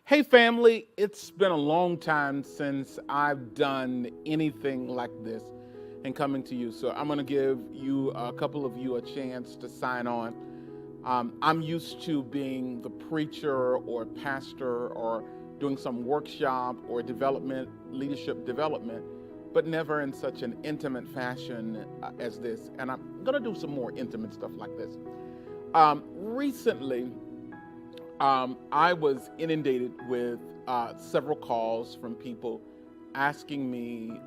Hey family, it's been a long time since I've done anything like this and coming to you. So I'm going to give you a couple of you a chance to sign on. I'm used to being the preacher or pastor or doing some workshop or development, leadership development, but never in such an intimate fashion as this. And I'm going to do some more intimate stuff like this. Recently, I was inundated with several calls from people asking me,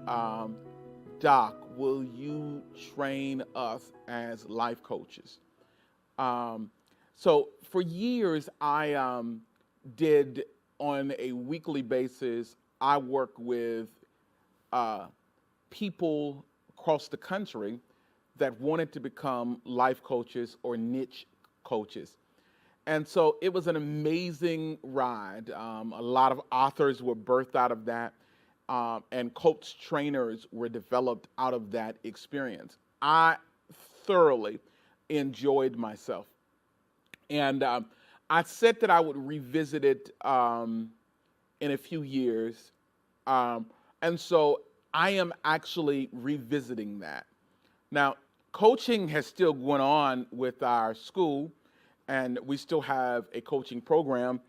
Doc, will you train us as life coaches? Um, so for years, I did on a weekly basis, I work with uh, people across the country that wanted to become life coaches or niche coaches. And so it was an amazing ride. A lot of authors were birthed out of that, and coach trainers were developed out of that experience. I thoroughly enjoyed myself. And I said that I would revisit it in a few years. Um, and so I am actually revisiting that. Now, coaching has still gone on with our school, and we still have a coaching program.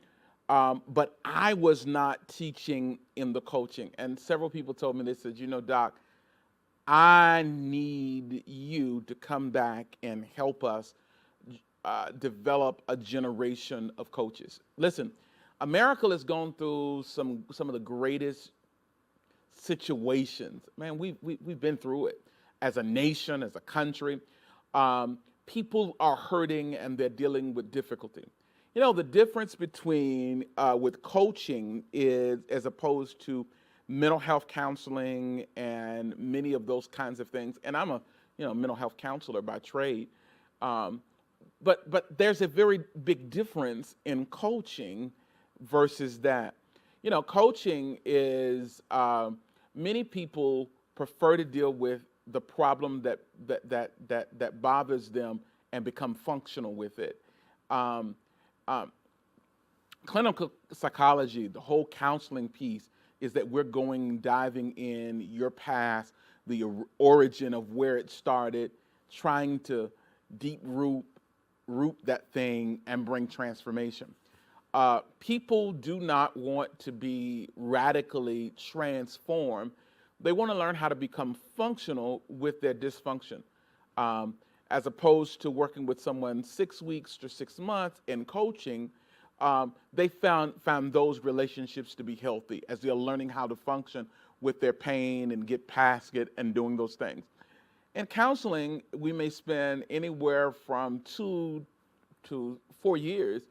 But I was not teaching in the coaching. And several people told me, they said, Doc, I need you to come back and help us develop a generation of coaches. Listen, America has gone through some of the greatest situations. Man, we've been through it as a nation, as a country. People are hurting and they're dealing with difficulty. You know, the difference between with coaching is as opposed to mental health counseling and many of those kinds of things. And I'm a mental health counselor by trade. Um, but there's a very big difference in coaching versus that. You know, coaching is many people prefer to deal with the problem that bothers them and become functional with it. Um, um, Clinical psychology, the whole counseling piece, is that we're going diving in your past, the origin of where it started, trying to deep root that thing and bring transformation. People do not want to be radically transformed. They want to learn how to become functional with their dysfunction, um, as opposed to working with someone 6 weeks to 6 months in coaching. They found those relationships to be healthy as they're learning how to function with their pain and get past it and doing those things. In counseling, we may spend anywhere from 2 to 4 years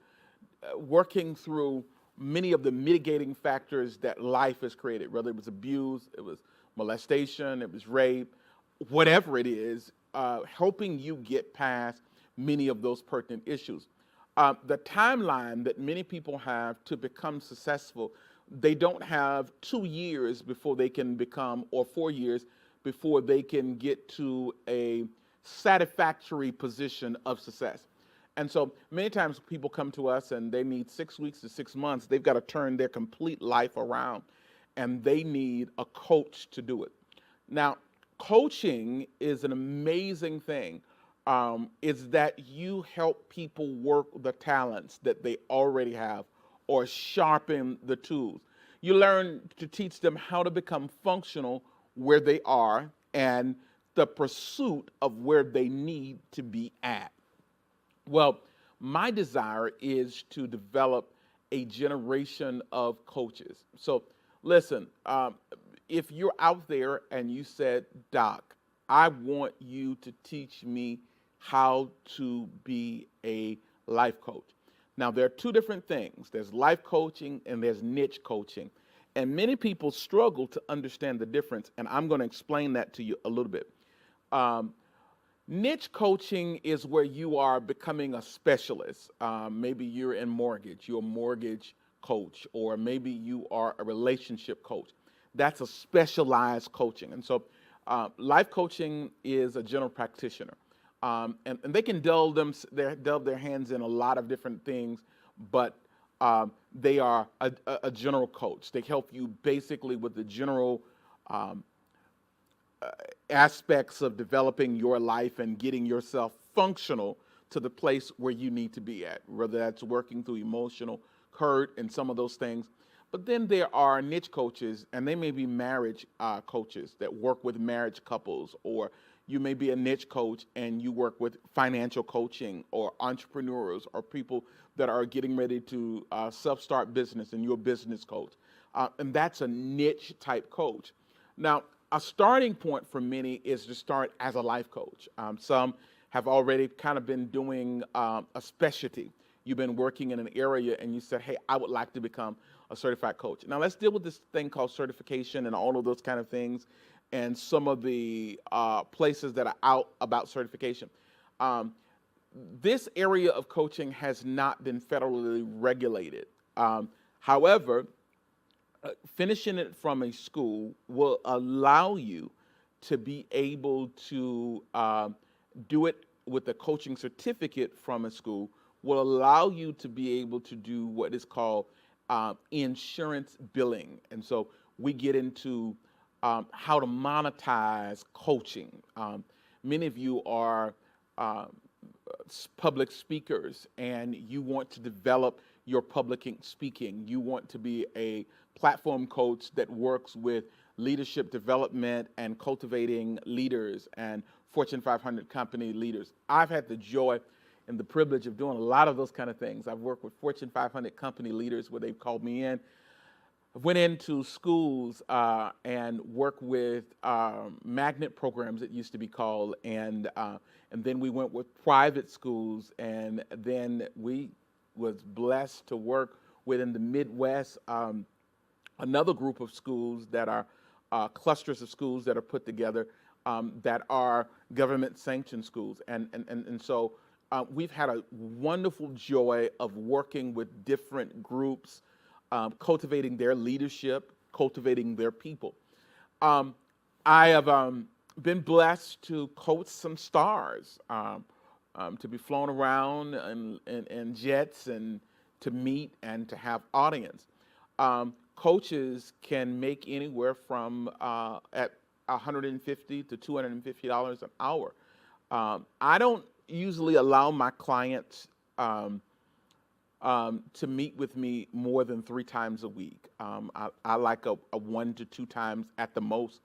working through many of the mitigating factors that life has created, whether it was abuse, it was molestation, it was rape, whatever it is, helping you get past many of those pertinent issues. The timeline that many people have to become successful, they don't have 2 years before they can become, or 4 years before they can get to a satisfactory position of success. And so many times people come to us and they need 6 weeks to 6 months. They've got to turn their complete life around and they need a coach to do it. Now, coaching is an amazing thing. Is that you help people work the talents that they already have or sharpen the tools. You learn to teach them how to become functional where they are and the pursuit of where they need to be at. Well, my desire is to develop a generation of coaches. So, listen, if you're out there and you said, Doc, I want you to teach me how to be a life coach. Now, there are two different things there's life coaching and there's niche coaching. And many people struggle to understand the difference, and I'm going to explain that to you a little bit. Um, Niche coaching is where you are becoming a specialist. Maybe you're in mortgage, you're a mortgage coach, or maybe you are a relationship coach. That's a specialized coaching. And so, life coaching is a general practitioner. And they can delve their hands in a lot of different things, but They are a general coach. They help you basically with the general um, aspects of developing your life and getting yourself functional to the place where you need to be at, whether that's working through emotional hurt and some of those things. But then there are niche coaches, and they may be marriage coaches that work with marriage couples, or you may be a niche coach and you work with financial coaching or entrepreneurs or people that are getting ready to self-start business, and you're a business coach. And that's a niche type coach. Now, a starting point for many is to start as a life coach. Some have already kind of been doing a specialty. You've been working in an area and you said, hey, I would like to become a certified coach. Now, let's deal with this thing called certification and all of those kind of things and some of the places that are out about certification. Um, this area of coaching has not been federally regulated. However, finishing it from a school will allow you to be able to do it with a coaching certificate from a school, will allow you to be able to do what is called insurance billing. And so we get into how to monetize coaching. Many of you are public speakers and you want to develop your public speaking. You want to be a platform coach that works with leadership development and cultivating leaders and Fortune 500 company leaders. I've had the joy and the privilege of doing a lot of those kind of things. I've worked with Fortune 500 company leaders where they've called me in. I went into schools and worked with magnet programs, it used to be called, and then we went with private schools, and then we was blessed to work within the Midwest, another group of schools that are clusters of schools that are put together that are government sanctioned schools, and so we've had a wonderful joy of working with different groups, cultivating their leadership, cultivating their people. I have been blessed to coach some stars, to be flown around in jets and to meet and to have audience. Coaches can make anywhere from at $150 to $250 an hour. I don't usually allow my clients to meet with me more than 3 times a week. I like a 1 to 2 times at the most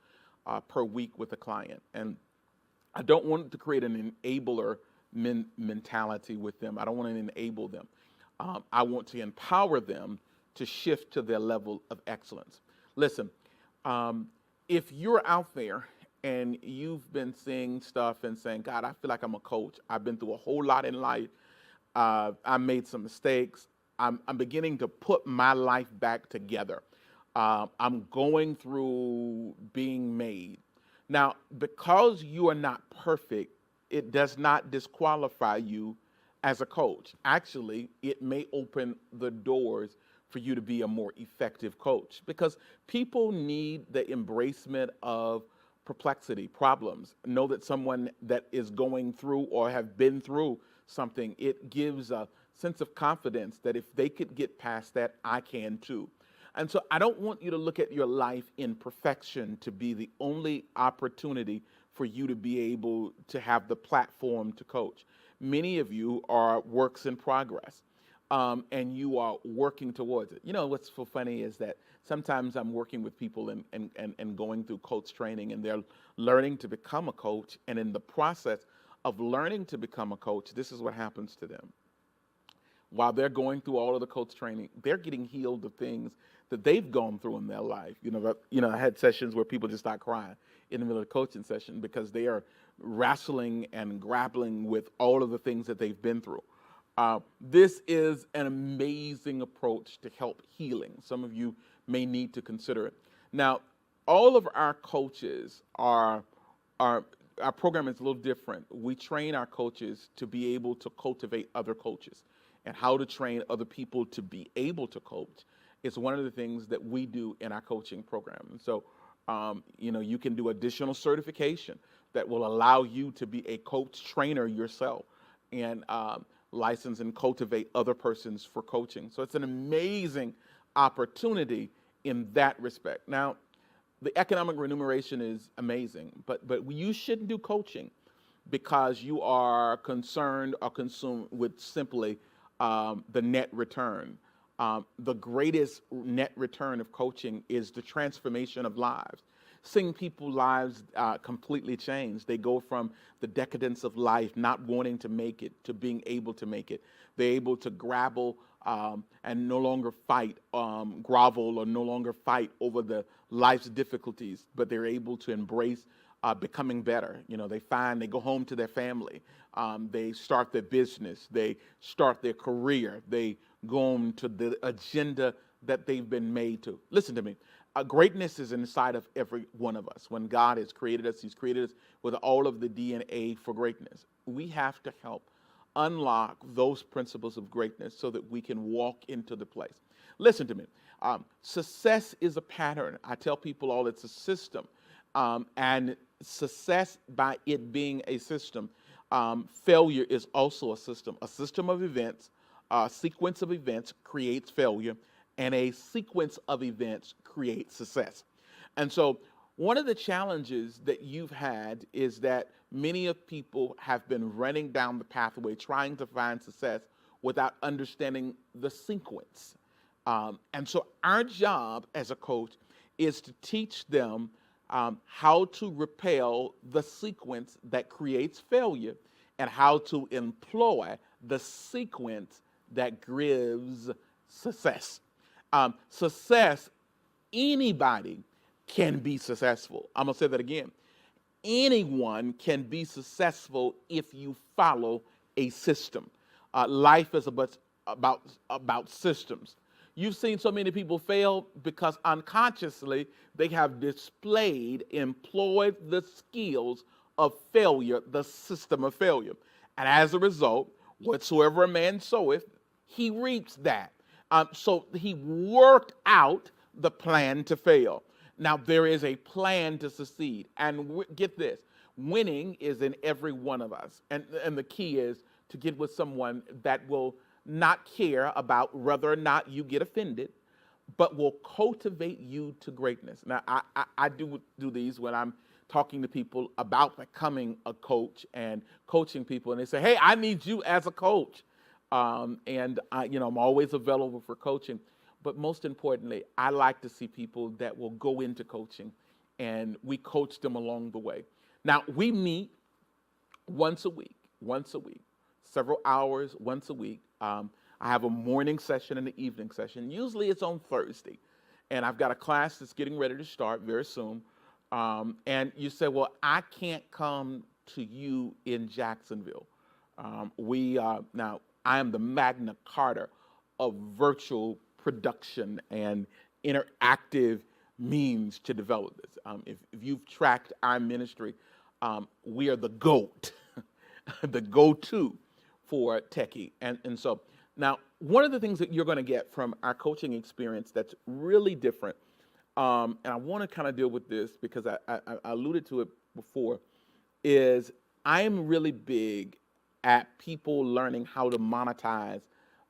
per week with a client. And I don't want to create an enabler mentality with them. I don't want to enable them. I want to empower them to shift to their level of excellence. Listen, if you're out there and you've been seeing stuff and saying, God, I feel like I'm a coach. I've been through a whole lot in life. I made some mistakes. I'm beginning to put my life back together. I'm going through being made. Now, because you are not perfect, it does not disqualify you as a coach. Actually, it may open the doors for you to be a more effective coach because people need the embracement of perplexity, problems. Know that someone that is going through or have been through something, it gives a sense of confidence that if they could get past that, I can too. And so I don't want you to look at your life in perfection to be the only opportunity for you to be able to have the platform to coach. Many of you are works in progress, and you are working towards it. You know, what's so funny is that sometimes I'm working with people and going through coach training, and they're learning to become a coach. And in the process of learning to become a coach, this is what happens to them. While they're going through all of the coach training, they're getting healed of things that they've gone through in their life. I had sessions where people just start crying in the middle of the coaching session because they are wrestling and grappling with all of the things that they've been through. This is an amazing approach to help healing. Some of you may need to consider it. Now, all of our coaches our program is a little different. We train our coaches to be able to cultivate other coaches, and how to train other people to be able to coach is one of the things that we do in our coaching program. And so, you can do additional certification that will allow you to be a coach trainer yourself. And license and cultivate other persons for coaching. So it's an amazing opportunity in that respect. Now, the economic remuneration is amazing, but you shouldn't do coaching because you are concerned or consumed with simply the net return. The greatest net return of coaching is the transformation of lives. Seeing people's lives completely change. They go from the decadence of life, not wanting to make it, to being able to make it. They're able to grapple and no longer fight, grovel, or no longer fight over the life's difficulties, but they're able to embrace becoming better. You know, they go home to their family, they start their business, they start their career, they go on to the agenda that they've been made to. Listen to me. Greatness is inside of every one of us. When God has created us, He's created us with all of the DNA for greatness. We have to help unlock those principles of greatness so that we can walk into the place. Listen to me. Success is a pattern. I tell people all it's a system. And success, by it being a system, failure is also a system. A system of events, a sequence of events creates failure, and a sequence of events creates success. And so one of the challenges that you've had is that many of people have been running down the pathway trying to find success without understanding the sequence. And so our job as a coach is to teach them how to repel the sequence that creates failure and how to employ the sequence that gives success. Success, anybody can be successful. I'm going to say that again. Anyone can be successful if you follow a system. Life is about systems. You've seen so many people fail because unconsciously they have employed the skills of failure, the system of failure. And as a result, whatsoever a man soweth, he reaps that. So he worked out the plan to fail. Now, there is a plan to succeed. And get this, winning is in every one of us. And the key is to get with someone that will not care about whether or not you get offended, but will cultivate you to greatness. Now, I do these when I'm talking to people about becoming a coach and coaching people, and they say, hey, I need you as a coach. And I'm always available for coaching. But most importantly, I like to see people that will go into coaching, and we coach them along the way. Now, we meet once a week, several hours once a week. I have a morning session and an evening session. Usually it's on Thursday. And I've got a class that's getting ready to start very soon. And you say, well, I can't come to you in Jacksonville. Now, I am the Magna Carta of virtual production and interactive means to develop this. If you've tracked our ministry, we are the GOAT, the go-to for techie. And so now, one of the things that you're going to get from our coaching experience that's really different, and I want to kind of deal with this because I alluded to it before, is I am really big at people learning how to monetize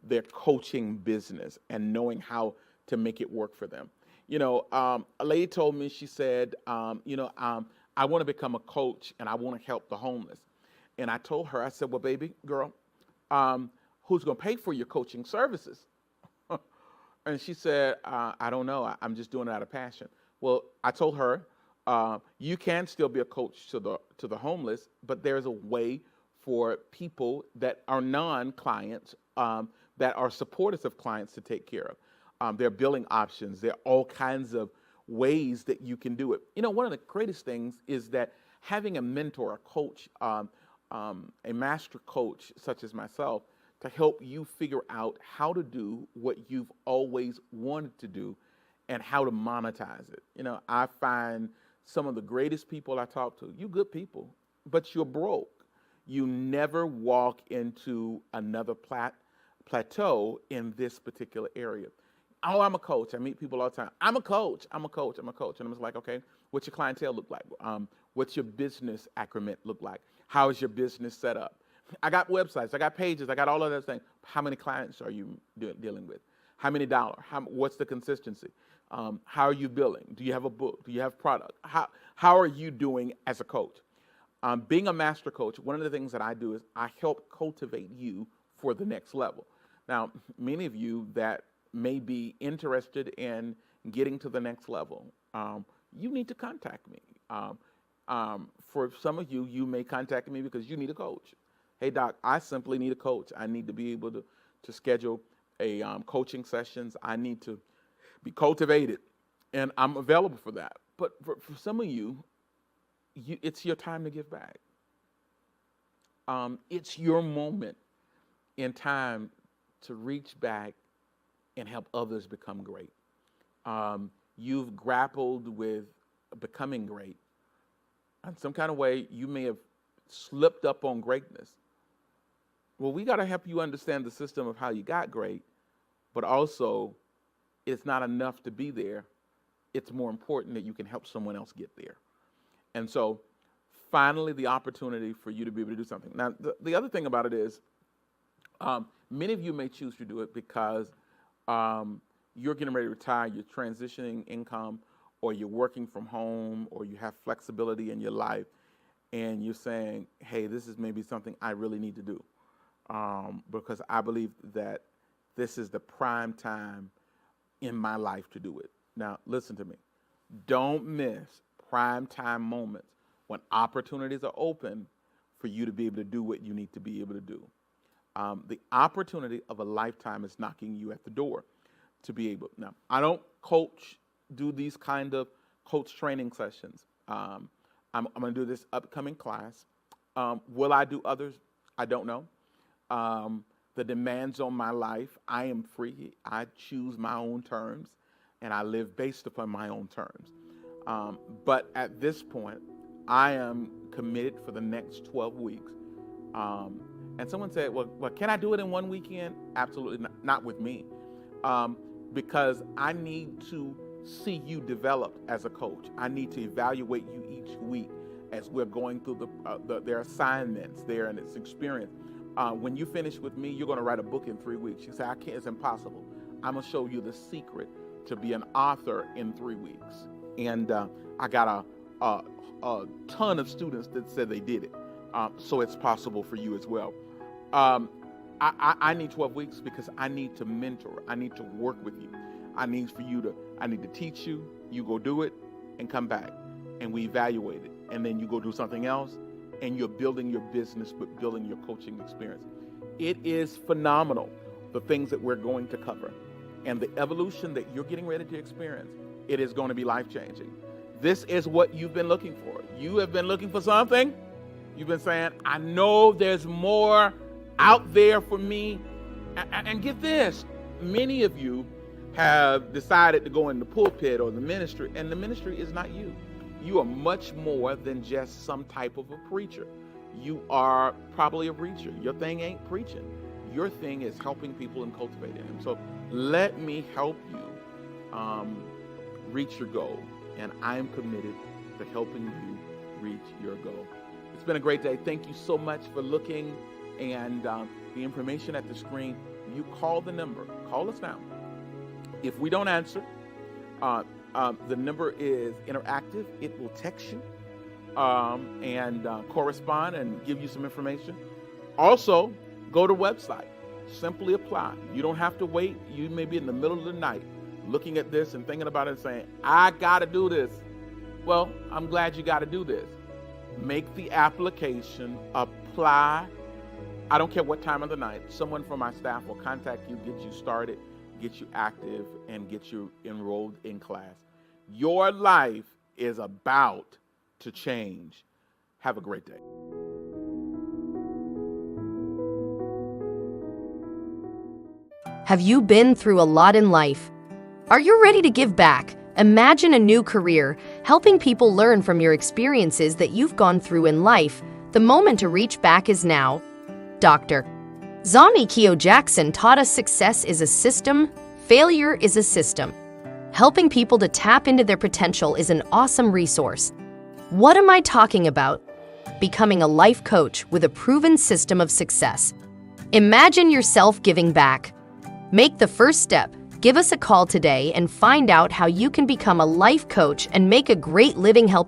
their coaching business and knowing how to make it work for them. A lady told me, she said, I want to become a coach and I want to help the homeless. And I told her, I said, well, baby girl, who's going to pay for your coaching services? And she said, I don't know. I'm just doing it out of passion. Well, I told her, you can still be a coach to the homeless, but there's a way for people that are non-clients, that are supporters of clients to take care of. There are billing options. There are all kinds of ways that you can do it. One of the greatest things is that having a mentor, a coach, a master coach such as myself, to help you figure out how to do what you've always wanted to do and how to monetize it. I find some of the greatest people I talk to, you good people, but you're broke. You never walk into another plateau in this particular area. Oh, I'm a coach. I meet people all the time. I'm a coach. And I'm just like, okay, what's your clientele look like? What's your business acumen look like? How is your business set up? I got websites, I got pages, I got all of that thing. How many clients are you dealing with? How many dollars? What's the consistency? How are you billing? Do you have a book? Do you have product? How are you doing as a coach? Being a master coach, one of the things that I do is I help cultivate you for the next level. Now, many of you that may be interested in getting to the next level, you need to contact me. For some of you, you may contact me because you need a coach. Hey, doc, I simply need a coach. I need to be able to schedule a coaching sessions. I need to be cultivated, and I'm available for that. But for some of you, it's your time to give back. It's your moment in time to reach back and help others become great. You've grappled with becoming great. In some kind of way, you may have slipped up on greatness. Well, we got to help you understand the system of how you got great, but also it's not enough to be there. It's more important that you can help someone else get there. And so finally, the opportunity for you to be able to do something. Now, the other thing about it is many of you may choose to do it because you're getting ready to retire, you're transitioning income, or you're working from home, or you have flexibility in your life, and you're saying, hey, this is maybe something I really need to do because I believe that this is the prime time in my life to do it. Now, listen to me. Don't miss prime time moments when opportunities are open for you to be able to do what you need to be able to do. The opportunity of a lifetime is knocking you at the door to be able. Now, I don't do these kind of coach training sessions. I'm going to do this upcoming class. Will I do others? I don't know. The demands on my life, I am free. I choose my own terms, and I live based upon my own terms. But at this point, I am committed for the next 12 weeks. And someone said, well, can I do it in one weekend? Absolutely not with me. Because I need to see you develop as a coach. I need to evaluate you each week as we're going through their assignments there and its experience. When you finish with me, you're going to write a book in 3 weeks. You say, I can't, it's impossible. I'm going to show you the secret to be an author in 3 weeks. And I got a ton of students that said they did it. So it's possible for you as well. I need 12 weeks because I need to mentor. I need to work with you. I need to teach you. You go do it and come back. And we evaluate it. And then you go do something else. And you're building your business, but building your coaching experience. It is phenomenal, the things that we're going to cover. And the evolution that you're getting ready to experience, it is going to be life-changing. This is what you've been looking for. You have been looking for something. You've been saying, I know there's more out there for me. And get this, many of you have decided to go in the pulpit or the ministry, and the ministry is not you. You are much more than just some type of a preacher. You are probably a preacher. Your thing ain't preaching. Your thing is helping people and cultivating them. So let me help you reach your goal. And I am committed to helping you reach your goal. It's been a great day. Thank you so much for looking. And the information at the screen, you call the number. Call us now. If we don't answer, the number is interactive. It will text you and correspond and give you some information. Also, go to the website. Simply apply. You don't have to wait. You may be in the middle of the night looking at this and thinking about it and saying, I got to do this. Well, I'm glad you got to do this. Make the application, apply. I don't care what time of the night. Someone from my staff will contact you, get you started, get you active, and get you enrolled in class. Your life is about to change. Have a great day. Have you been through a lot in life? Are you ready to give back? Imagine a new career, helping people learn from your experiences that you've gone through in life. The moment to reach back is now. Dr. Zani Keo Jackson taught us success is a system, failure is a system. Helping people to tap into their potential is an awesome resource. What am I talking about? becoming a life coach with a proven system of success. Imagine yourself giving back. Make the first step. Give us a call today and find out how you can become a life coach and make a great living helping